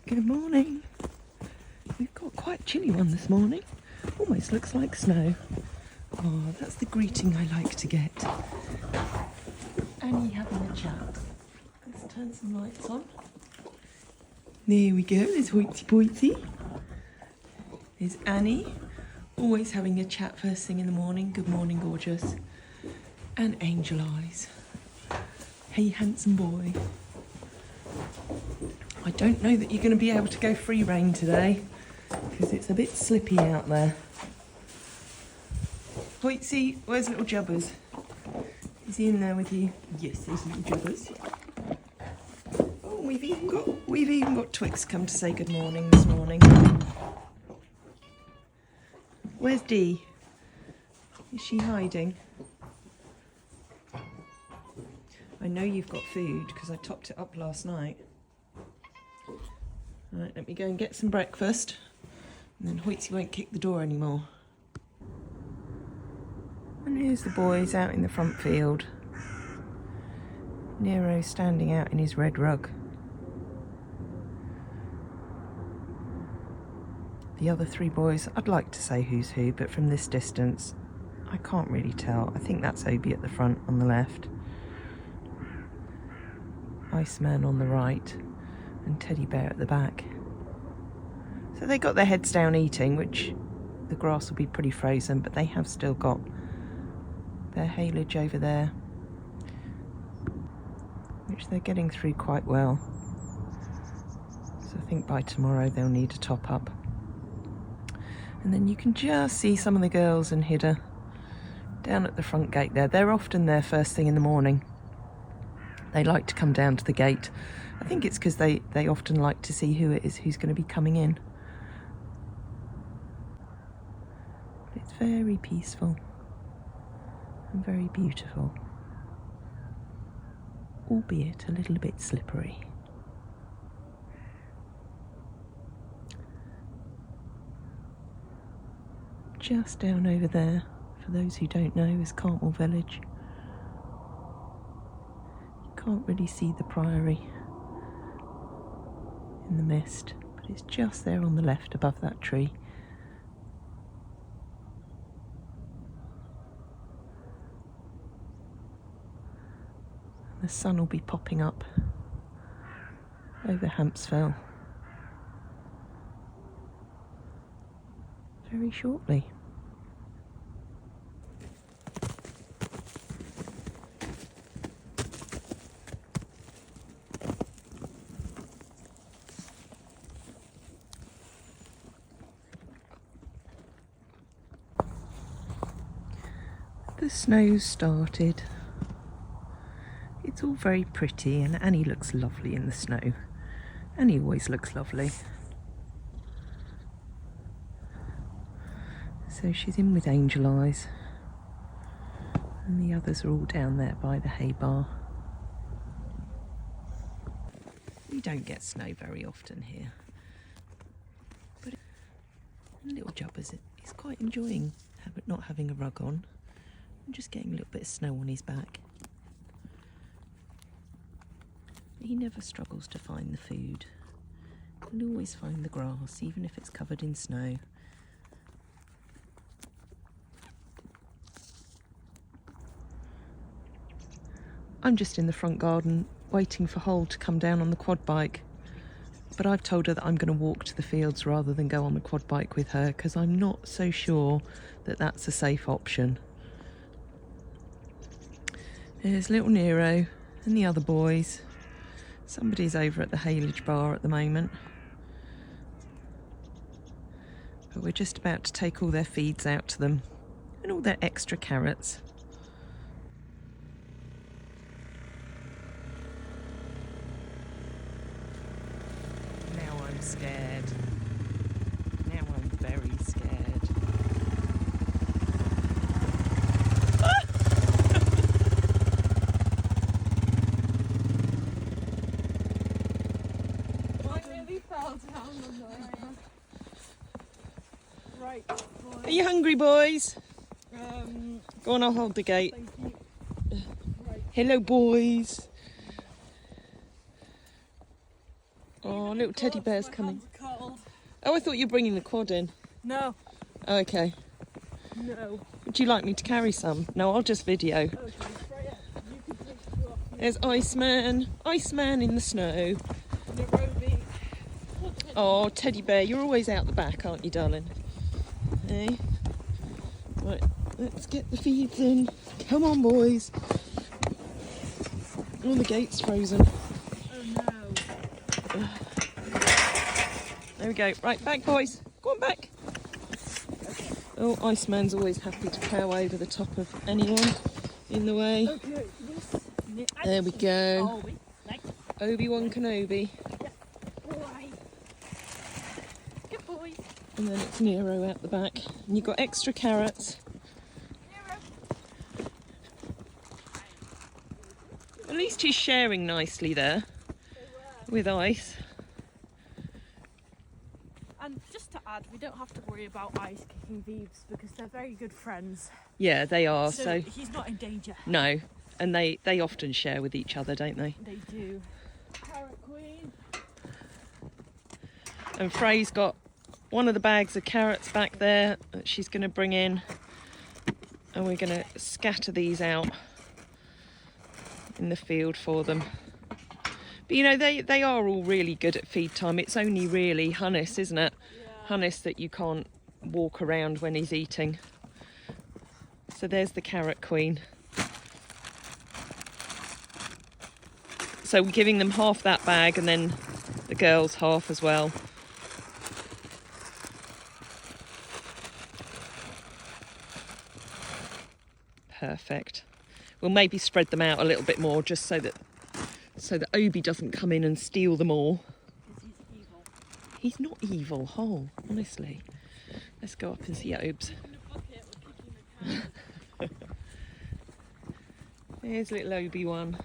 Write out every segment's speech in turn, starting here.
Good morning. We've got quite a chilly one this morning. Almost looks like snow. Oh, that's the greeting I like to get. Annie having a chat. Let's turn some lights on. There we go, there's Hoitsy Poitsy. There's Annie, always having a chat first thing in the morning. Good morning, gorgeous. And Angel Eyes. Hey, handsome boy. I don't know that you're going to be able to go free rein today because it's a bit slippy out there. Hoitsy, where's little Jubbers? Is he in there with you? Yes, there's little Jubbers. Oh, we've even got Twix come to say good morning this morning. Where's Dee? Is she hiding? I know you've got food because I topped it up last night. Right, let me go and get some breakfast and then Hoitsy won't kick the door anymore. And here's the boys out in the front field. Nero's standing out in his red rug. The other three boys, I'd like to say who's who, but from this distance I can't really tell. I think that's Obi at the front on the left, Iceman on the right, and Teddy Bear at the back. So they got their heads down eating, which the grass will be pretty frozen, but they have still got their haylage over there, which they're getting through quite well. So I think by tomorrow they'll need a top up. And then you can just see some of the girls and Hidda down at the front gate there. They're often there first thing in the morning. They like to come down to the gate. I think it's because they often like to see who it is who's going to be coming in. But it's very peaceful and very beautiful, albeit a little bit slippery. Just down over there, for those who don't know, is Cartmel village. You can't really see the priory in the mist, but it's just there on the left above that tree. The sun will be popping up over Hampsfell very shortly. The snow's started. It's all very pretty and Annie looks lovely in the snow. Annie always looks lovely. So she's in with Angel Eyes. And the others are all down there by the hay bar. We don't get snow very often here. But little Jubbers is quite enjoying not having a rug on. And just getting a little bit of snow on his back. He never struggles to find the food. He'll always find the grass, even if it's covered in snow. I'm just in the front garden waiting for Hole to come down on the quad bike. But I've told her that I'm going to walk to the fields rather than go on the quad bike with her because I'm not so sure that that's a safe option. There's little Nero and the other boys. Somebody's over at the haylage bar at the moment. But we're just about to take all their feeds out to them and all their extra carrots. Now I'm scared. Now I'm very scared. Right. Are you hungry, boys? Go on, I'll hold the gate. Thank you. Right. Hello, boys. Oh, little teddy bear's coming. Cold. Oh, I thought you were bringing the quad in. No. Oh, okay. No. Would you like me to carry some? No, I'll just video. Okay, Freya, you can take you off. There's Iceman. Iceman in the snow. Nairobi. Oh, teddy bear, you're always out the back, aren't you, darling? Hey. Right, let's get the feeds in. Come on, boys. Oh, the gate's frozen. Oh no. There we go. Right, back, boys. Go on, back. Oh, Iceman's always happy to plough over the top of anyone in the way. Okay, There we go. Obi. Obi-Wan Kenobi. Boy. Good boy. And then it's Nero out the back. And you've got extra carrots. At least he's sharing nicely there with Ice. And just to add, we don't have to worry about Ice kicking Vives because they're very good friends. Yeah, they are. So he's not in danger. No, and they often share with each other, don't they? They do. Carrot Queen. And Frey's got one of the bags of carrots back there that she's going to bring in, and we're going to scatter these out in the field for them. But you know, they are all really good at feed time. It's only really Hannes, isn't it? Yeah. Hannes that you can't walk around when he's eating. So there's the Carrot Queen. So we're giving them half that bag and then the girls half as well. Perfect. We'll maybe spread them out a little bit more just so that Obi doesn't come in and steal them all. Because he's evil. He's not evil, oh, honestly. Let's go up and see Obes. There's little Obi-Wan.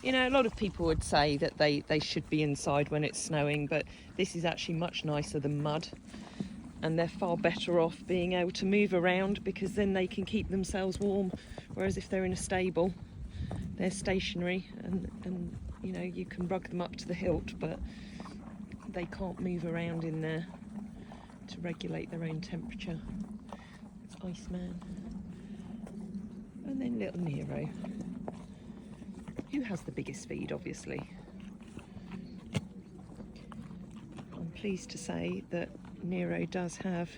You know, a lot of people would say that they should be inside when it's snowing, but this is actually much nicer than mud. And they're far better off being able to move around because then they can keep themselves warm. Whereas if they're in a stable, they're stationary and you know, you can rug them up to the hilt, but they can't move around in there to regulate their own temperature. It's Iceman. And then little Nero, who has the biggest feed, obviously. I'm pleased to say that Nero does have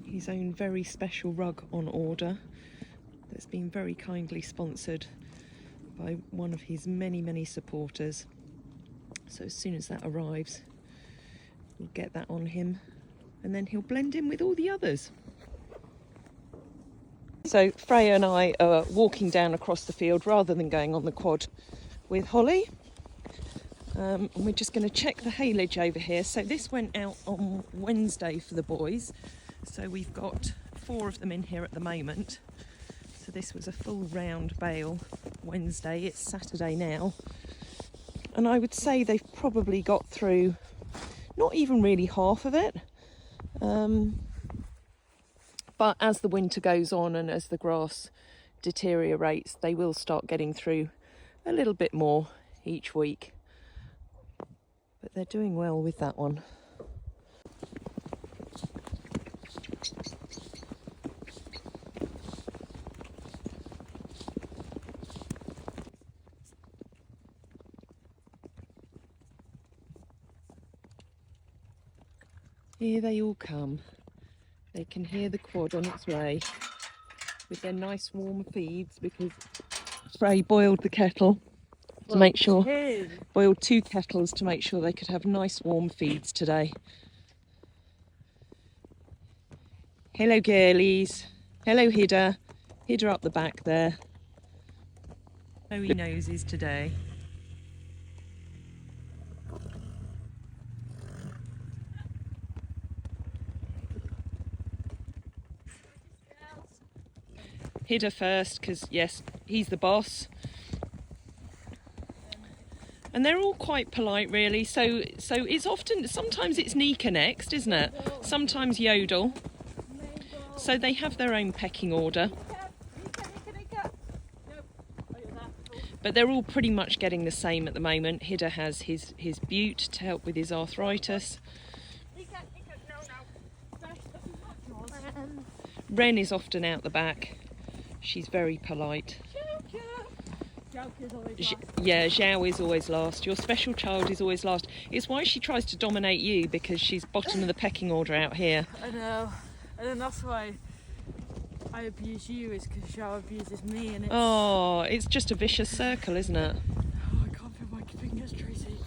his own very special rug on order that's been very kindly sponsored by one of his many supporters. So as soon as that arrives, we'll get that on him and then he'll blend in with all the others. So Freya and I are walking down across the field rather than going on the quad with Holly. And we're just going to check the haylage over here. So this went out on Wednesday for the boys. So we've got 4 of them in here at the moment. So this was a full round bale Wednesday. It's Saturday now. And I would say they've probably got through not even really half of it. But as the winter goes on and as the grass deteriorates, they will start getting through a little bit more each week. But they're doing well with that one. Here they all come. They can hear the quad on its way with their nice warm feeds because Frey boiled the kettle to make sure, boiled 2 kettles to make sure they could have nice warm feeds today. Hello girlies. Hello Hidda. Hidda up the back there. Snowy noses today. Hidda first because yes, he's the boss. And they're all quite polite really, so it's often, sometimes it's Nika next, isn't it? Sometimes Yodel. So they have their own pecking order. But they're all pretty much getting the same at the moment. Hidda has his bute to help with his arthritis. Wren is often out the back. She's very polite. Yeah, Zhao is always last. Your special child is always last. It's why she tries to dominate you, because she's bottom of the pecking order out here. I know. And then that's why I abuse you, is because Zhao abuses me, and it's... Oh, it's just a vicious circle, isn't it? Oh, I can't feel my fingers, Tracy.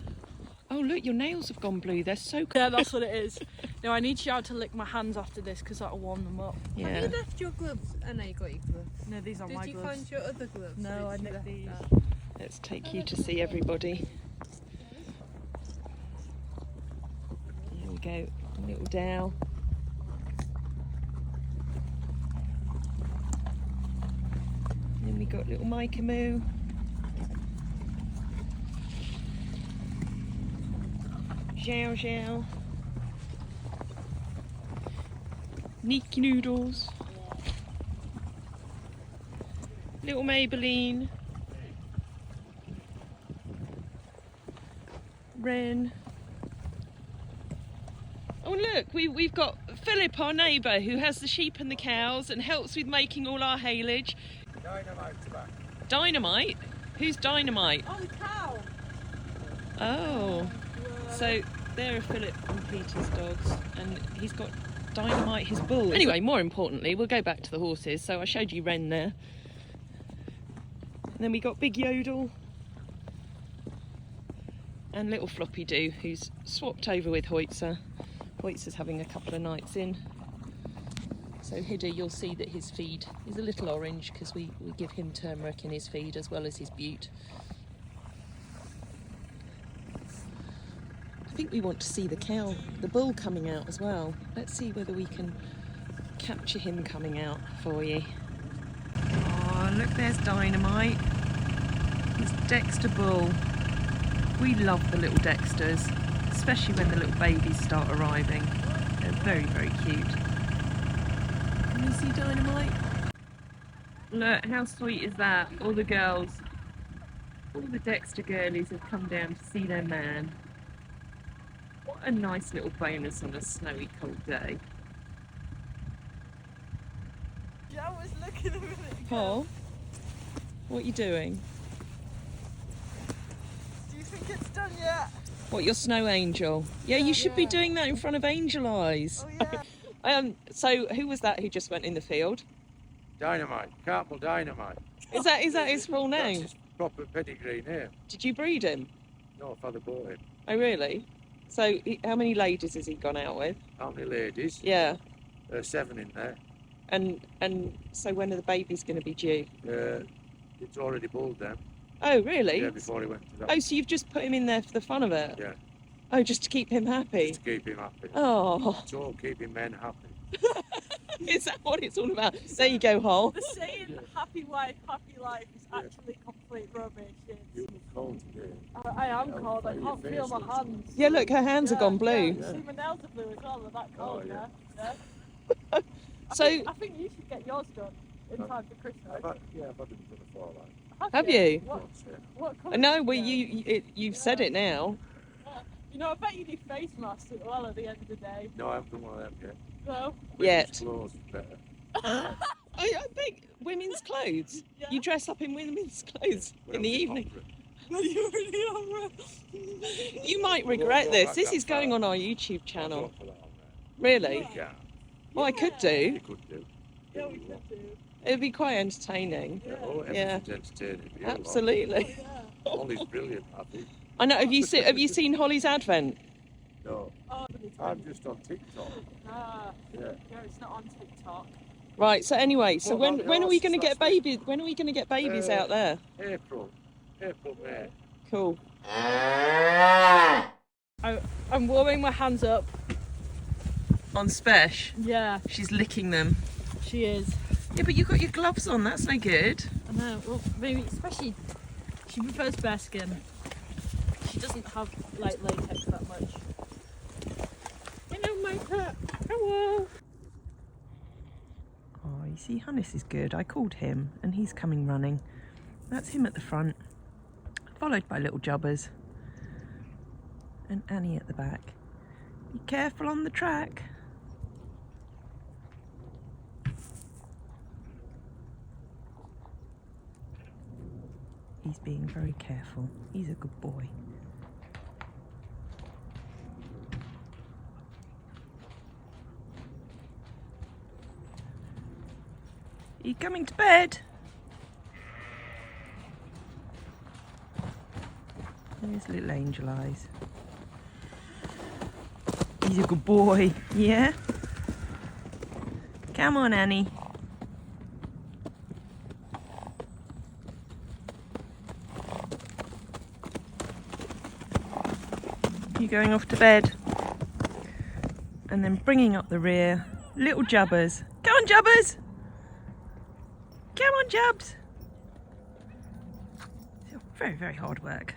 Oh, look, your nails have gone blue. They're so cool. Yeah, that's what it is. No, I need Zhao to lick my hands after this, because that'll warm them up. Yeah. Have you left your gloves? I know you got your gloves. No, these are my Did you gloves. find your other gloves? No, I Did you nicked left these. that? Let's take you to see everybody. Here we go, little Dow. Then we got little Micah Moo. Zhao Zhao. Nikki Noodles. Little Maybelline. Wren. Oh look, we've got Philip, our neighbour, who has the sheep and the cows and helps with making all our haylage. Dynamite back. Dynamite? Who's Dynamite? Oh, the cow! Oh, so there are Philip and Peter's dogs, and he's got Dynamite, his bull. Anyway, more importantly, we'll go back to the horses. So I showed you Wren there. And then we got Big Yodel and little Floppy Doo, who's swapped over with Hoitzer. Hoitzer's having a couple of nights in. So Hidda, you'll see that his feed is a little orange because we give him turmeric in his feed as well as his bute. I think we want to see the bull coming out as well. Let's see whether we can capture him coming out for you. Oh, look, there's Dynamite. He's Dexter Bull. We love the little Dexters, especially when the little babies start arriving. They're very, very cute. Can you see Dynamite? Look, how sweet is that? All the girls, all the Dexter girlies have come down to see their man. What a nice little bonus on a snowy, cold day. Zhao was looking a minute ago. Paul, what are you doing? Do you think it's done yet? What, your snow angel? Yeah, you should be doing that in front of Angel Eyes. Oh yeah. So who was that who just went in the field? Dynamite. Cartmel Dynamite. Is that his full That's name? his proper pedigree name. Did you breed him? No, father bought him. Oh really? So how many ladies has he gone out with? How many ladies? Yeah. 7 in there. And so when are the babies going to be due? It's already bulled them. Oh really? Yeah, before he went to that. Oh, so you've just put him in there for the fun of it? Yeah. Oh, just to keep him happy? Just to keep him happy. Oh. It's all keeping men happy. Is that what it's all about? There you go, Hole. The saying happy wife, happy life is actually complete rubbish. You look cold today. I am cold, I can't feel my hands. Yeah, look, her hands have gone blue. Yeah. See, my nails are blue as well, they're that cold, Oh, yeah. yeah. So, I think you should get yours done in time for Christmas. I've had them done before, like. have you? What colour? No, is well, it? you've said it now. You know, I bet you need face masks as well at the end of the day. No, I haven't done one of them yet. No? Yet. Women's clothes is better. I think women's clothes. Yeah. You dress up in women's clothes in the evening. You really are. You might We'll regret go this. back This that is going far. on our YouTube channel. I'll put that on Really? there. Yeah, Well, I could do. you could do. Yeah, we could do. It'd be quite entertaining. Yeah, oh, Yeah. everything's entertaining. You know, Absolutely. Yeah. Ollie's brilliant, I think. I know. Have you seen Holly's Advent? No, Oh, but it's I'm just on TikTok. yeah, Yeah. it's not on TikTok. Right. So anyway, so Well, when are we going to get that's- babies? When are we going to get babies out there? April, May. Cool. I'm warming my hands up. On Spesh, Yeah, she's licking them. she is. Yeah, but you've got your gloves on. That's no good. I know. Well, maybe especially she prefers bare skin. She doesn't have like latex that much. Hello, my pet. Hello. Oh, you see, Hannes is good. I called him, and he's coming running. That's him at the front. followed by little jobbers. And Annie at the back. Be careful on the track. He's being very careful. He's a good boy. Are you coming to bed? There's little angel eyes. He's a good boy, yeah? Come on, Annie. You going off to bed? And then bringing up the rear, little jubbers. Come on, jubbers! Come on, Jubs! Very, very hard work.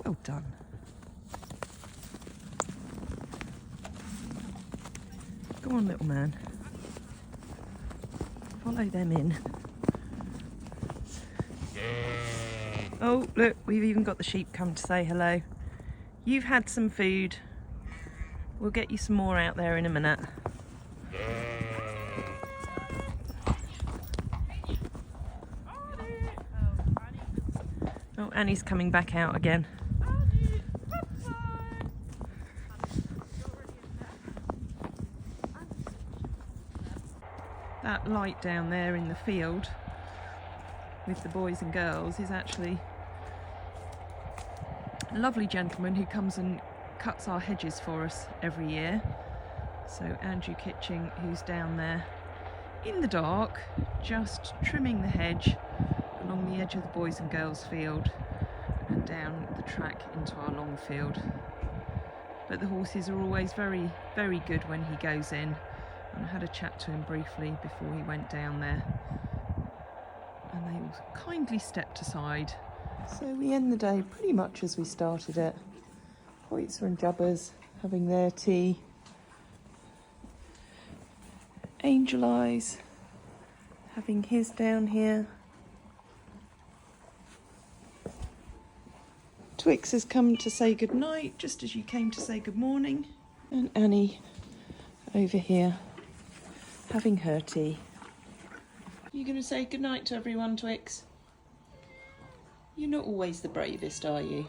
Well done. Go on, little man. Follow them in. Oh, look, we've even got the sheep come to say hello. You've had some food. We'll get you some more out there in a minute. Oh, Annie's coming back out again. That light down there in the field with the boys and girls is actually a lovely gentleman who comes and cuts our hedges for us every year. So Andrew Kitching, who's down there in the dark, just trimming the hedge along the edge of the boys and girls field and down the track into our long field. But the horses are always very, very good when he goes in, and I had a chat to him briefly before he went down there, and they all kindly stepped aside. So we end the day pretty much as we started it. Hoytzer and Jubbers having their tea. Angel Eyes having his down here. Twix has come to say good night just as you came to say good morning. And Annie over here having her tea. You going to say good night to everyone, Twix? You're not always the bravest, are you?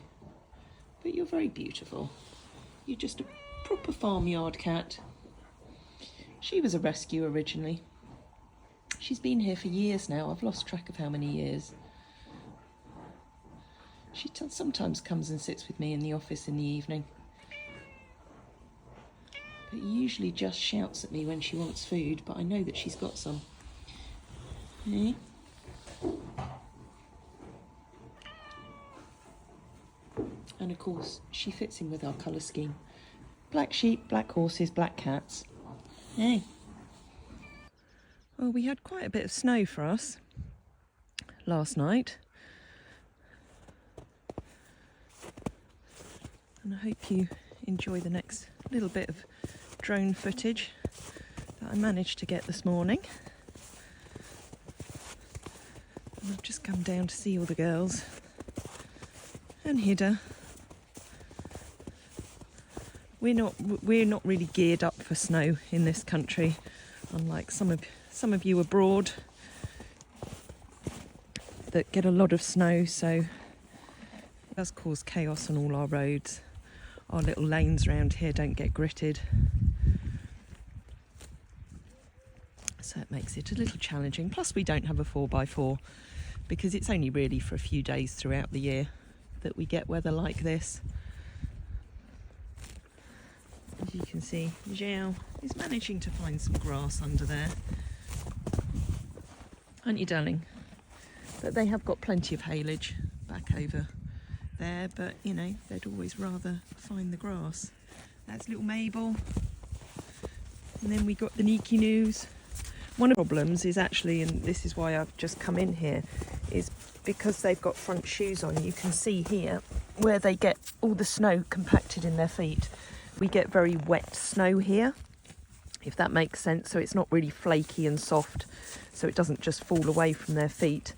But you're very beautiful. You're just a proper farmyard cat. She was a rescue originally. She's been here for years now. I've lost track of how many years. She sometimes comes and sits with me in the office in the evening. But usually just shouts at me when she wants food, but I know that she's got some. Eh? And of course, she fits in with our colour scheme. Black sheep, black horses, black cats. Hey. Well, we had quite a bit of snow for us last night. And I hope you enjoy the next little bit of drone footage that I managed to get this morning. And I've just come down to see all the girls and Hida. We're not really geared up for snow in this country, unlike some of you abroad that get a lot of snow, so it does cause chaos on all our roads. Our little lanes around here don't get gritted, so it makes it a little challenging. Plus we don't have a 4x4 because it's only really for a few days throughout the year that we get weather like this. As you can see, Zhao is managing to find some grass under there. Aren't you, darling? But they have got plenty of haylage back over there, but you know, they'd always rather find the grass. That's little Mabel. And then we got the Niki News. One of the problems is actually, and this is why I've just come in here, is because they've got front shoes on, you can see here where they get all the snow compacted in their feet. We get very wet snow here if that makes sense. So it's not really flaky and soft, so it doesn't just fall away from their feet.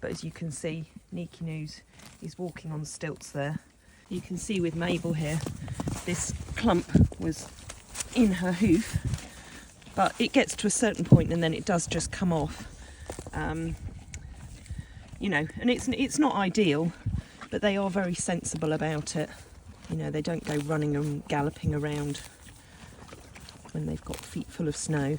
But as you can see, Niki News is walking on stilts there. You can see with Mabel here, this clump was in her hoof, but it gets to a certain point and then it does just come off. You know, and it's not ideal, but they are very sensible about it. You know, they don't go running and galloping around when they've got feet full of snow.